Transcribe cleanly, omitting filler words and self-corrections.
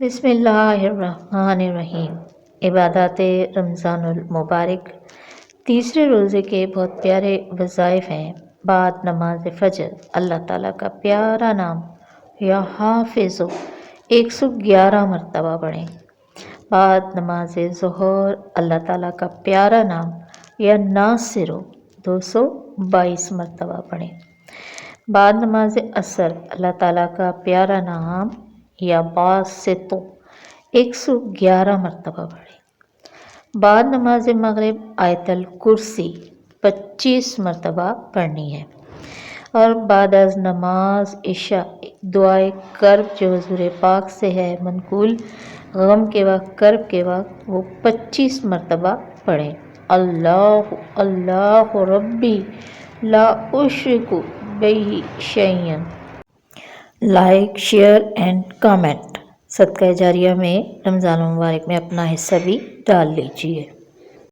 بسم اللہ الرحمن الرحیم۔ عبادات رمضان المبارک تیسرے روزے کے بہت پیارے وظائف ہیں۔ بعد نماز فجر اللہ تعالیٰ کا پیارا نام یا حافظ 111 مرتبہ پڑھیں۔ بعد نماز ظہر اللہ تعالیٰ کا پیارا نام یا ناصر 222 مرتبہ پڑھیں۔ بعد نماز عصر اللہ تعالیٰ کا پیارا نام یا باسط 111 مرتبہ پڑھیں۔ بعد نماز مغرب آیت الکرسی 25 مرتبہ پڑھنی ہے، اور بعد از نماز عشاء دعائے کرب جو حضور پاک سے ہے منقول، غم کے وقت کرب کے وقت وہ 25 مرتبہ پڑھیں۔ اللہ اللہ ربی لا اشرک بہ شیئا۔ Like, share and comment. صدقہ جاریہ میں رمضان المبارک میں اپنا حصہ بھی ڈال لیجیے۔